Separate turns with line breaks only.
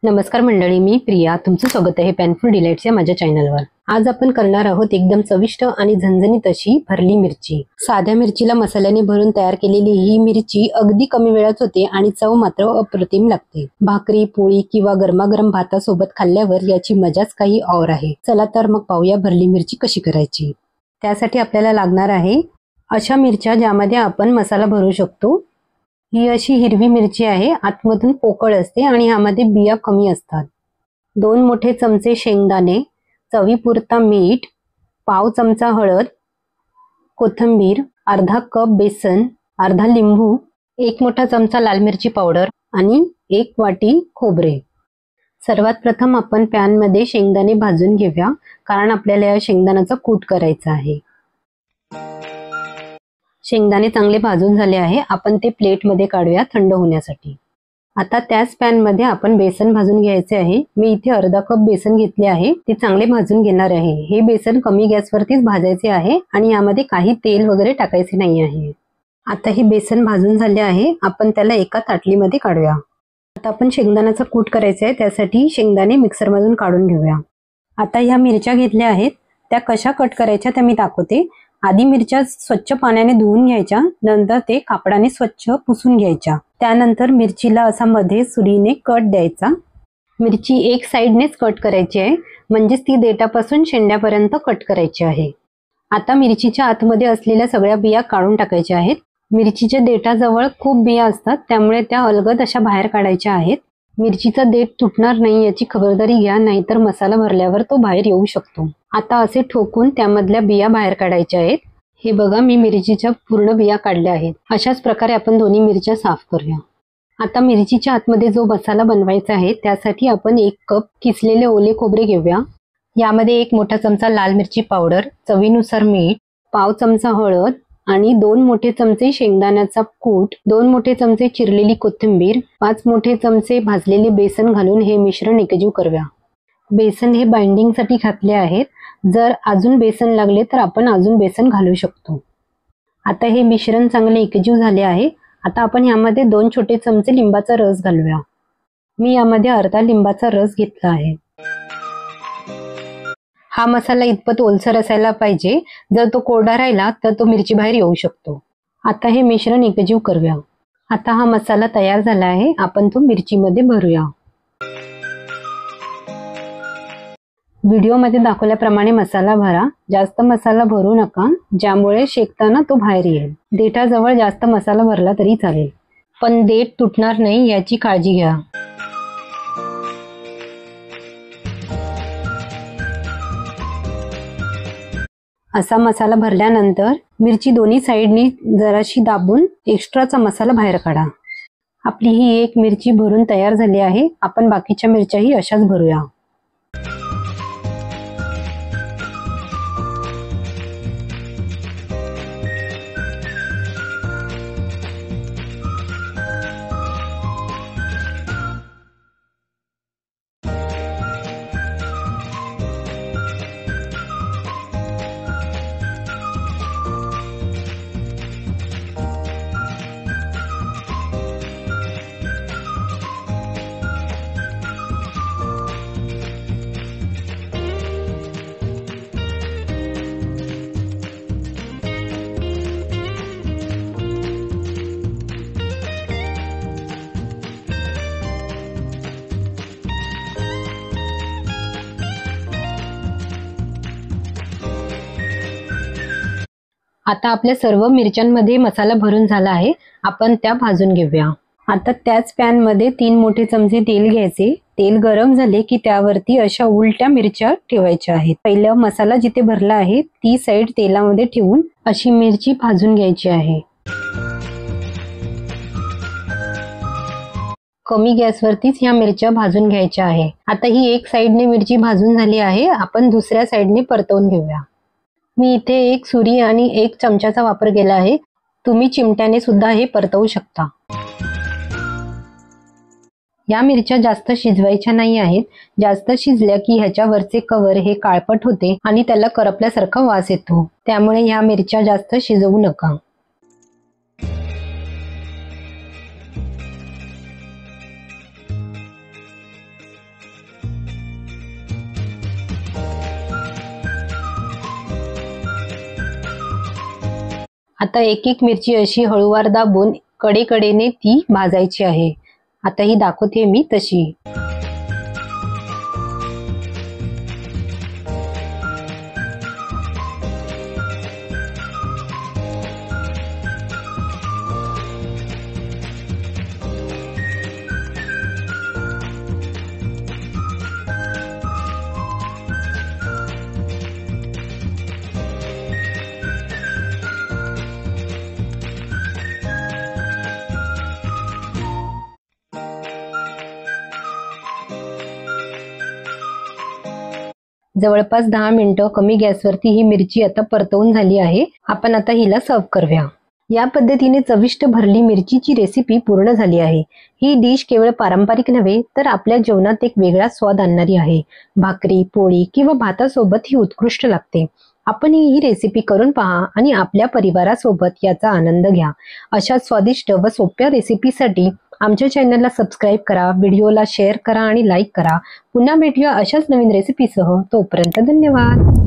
नमस्कार मंडळी, मी प्रिया. तुमचं स्वागत आहे पॅनफुल डिलाइट्स या माझ्या चॅनलवर. आज आपण करणार आहोत एकदम चविष्ट आणि झणझणीत अशी भरली मिरची. साध्या मिरचीला मसाल्याने भरून तयार केलेली ही मिरची अगदी कमी वेळात होते आणि चव मात्र अप्रतिम लागते. भाकरी, पोळी किंवा गरमागरम भातासोबत खाल्ल्यावर याची मजाच काही और आहे. चला तर मग पाहूया भरली मिरची कशी करायची. त्यासाठी आपल्याला लागणार आहे अशा मिरच्या ज्यामध्ये आपण मसाला भरू शकतो. ही अशी हिरवी मिरची आहे, आतमधून पोकळ असते आणि यामध्ये बिया कमी असतात. 2 मोठे चमचे शेंगदाणे, चवीपुरता मीठ, पाव चमचा हळद, कोथिंबीर, अर्धा कप बेसन, अर्धा लिंबू, 1 मोठा चमचा लाल मिरची पावडर आणि 1 वाटी खोबरे. सर्वात प्रथम आपण पॅन मध्ये शेंगदाणे भाजून घेऊया, कारण आपल्याला या शेंगदाण्याचा कूट करायचा आहे. शेंगदाणे चांगले भाजून झाले आहे. आपण ते प्लेट मध्ये काढूया थंड होण्यासाठी. आता त्याच पॅन मध्ये आपण बेसन भाजून घ्यायचे आहे. मी इथे अर्धा कप बेसन घेतले आहे. ते चांगले भाजून घेणार आहे. हे बेसन कमी गॅसवरतीच भाजायचे आहे आणि यामध्ये काही तेल वगैरे टाकायचे नाही आहे. आता हे बेसन भाजून झाले आहे. आपण त्याला एका ताटलीमध्ये काढूया. आता आपण शेंगदाण्याचा कूट करायचा आहे. त्यासाठी शेंगदाणे मिक्सर मधून काढून घेऊया. आता ह्या मिरच्या घेतल्या आहेत, त्या कशा कट करायच्या त्या मी दाखवते. आधी मिरच्या स्वच्छ पाण्याने धुवून घ्यायच्या, नंतर ते कापडाने स्वच्छ पुसून घ्यायच्या. त्यानंतर मिरचीला असा मध्ये सुरीने कट द्यायचा. मिरची एक साइडनेच कट करायची आहे, म्हणजेच ती देठापासून शेंड्यापर्यंत कट करायची आहे. आता मिरचीच्या आतमध्ये असलेल्या सगळ्या बिया काढून टाकायच्या आहेत. मिरचीच्या देठाजवळ खूप बिया असतात, त्यामुळे त्या अलगद अशा बाहेर काढायच्या आहेत. मिरचीचा देठ तुटणार नाही याची खबरदारी घ्या, नाहीतर मसाला भरल्यावर तो बाहेर येऊ शकतो. आता असे ठोकून त्यामधल्या बिया बाहेर काढायच्या आहेत. हे बघा, मी मिरचीच्या पूर्ण बिया काढल्या आहेत. अशाच प्रकारे आपण दोन्ही मिरच्या साफ करूया. आता मिरचीच्या आतमध्ये जो मसाला बनवायचा आहे त्यासाठी आपण 1 कप किसलेले ओले खोबरे घेऊया. यामध्ये 1 मोठा चमचा लाल मिरची पावडर, चवीनुसार मीठ, पाव चमचा हळद आणि 2 मोठे चमचे शेंगदाण्याचा कूट, 2 मोठे चमचे चिरलेली कोथिंबीर, 5 मोठे चमचे भाजलेले बेसन घालून हे मिश्रण एकजीव करूया. बेसन हे बाइंडिंगसाठी घातले आहेत. जर अजून बेसन लागले तर आपण अजून बेसन घालू शकतो. आता हे मिश्रण चांगले एकजीव झाले आहे. आता आपण यामध्ये 2 छोटे चमचे लिंबाचा रस घालूया. मी यामध्ये अर्धा लिंबाचा रस घेतला आहे. हा मसाला इतपत ओलसर असायला पाहिजे. जर तो कोरडा राहिला तर तो मिरची बाहेर येऊ शकतो. आता हे मिश्रण एकजीव करूया. आता हा मसाला तयार झाला आहे. आपण तो मिरचीमध्ये भरूया. व्हिडिओमध्ये दाखवल्याप्रमाणे मसाला भरा. जास्त मसाला भरू नका, ज्यामुळे शेकताना तो बाहेर येईल. देठाजवळ जास्त मसाला भरला तरी चालेल, पण देठ तुटणार नाही याची काळजी घ्या. असा मसाला भरल्यानंतर मिरची दोन्ही साइडनी जराशी दाबून एक्स्ट्राचा मसाला बाहेर काढा. आपली ही एक मिरची भरून तयार झाली आहे. आपण बाकीच्या मिरच्याही अशाच भरूया. आता आपल्या सर्व मिरच्यांमध्ये मसाला भरून झाला आहे. आपण त्या भाजून घेऊया. आता त्याच पॅन मध्ये 3 मोठे चमचे तेल घ्यायचे. तेल गरम झाले की त्यावरती अशा उलट्या मिरच्या ठेवायच्या आहेत. पहिला मसाला जिथे भरला आहे ती साइड तेलामध्ये ठेवून अशी मिरची भाजून घ्यायची आहे. कमी गॅसवरतीच ह्या मिरच्या भाजून घ्यायच्या आहे. आता ही एक साइडने मिरची भाजून झाली आहे. आपण दुसऱ्या साइडने परतवून घेऊया. मी इथे 1 सुरी आणि 1 चमचाचा वापर केला आहे. तुम्ही चिमट्याने सुद्धा हे परतवू शकता. या मिरच्या जास्त शिजवायच्या नाही आहेत. जास्त शिजल्या की ह्याच्यावरचे कव्हर हे काळपट होते आणि त्याला करपल्यासारखा वास येतो. त्यामुळे ह्या मिरच्या जास्त शिजवू नका. आता एक एक मिरची अशी हळूवार दाबून कडेकडेने ती भाजायची आहे। आता ही दाखवते मी तशी। जवळपास 10 मिनिटं कमी गॅसवरती ही मिरची आता परतवून झाली आहे। आपण आता हिला सर्व करूया। या पद्धतीने चविष्ट भरली मिरचीची रेसिपी पूर्ण झाली आहे। ही डिश केवळ पारंपरिक नव्हे तर आपल्या जेवणात एक वेगळा स्वाद आणणारी आहे। भाकरी, पोळी किंवा भातासोबत ही उत्कृष्ट लागते। आपण ही रेसिपी करून पहा आणि आपल्या परिवारासोबत याचा आनंद घ्या। अशा स्वादिष्ट व सोप्या रेसिपीसाठी आमच्या चॅनलला सबस्क्राईब करा, व्हिडिओला शेअर करा आणि लाईक करा। पुन्हा भेटूया अशाच नवीन रेसिपीसह। तोपर्यंत धन्यवाद।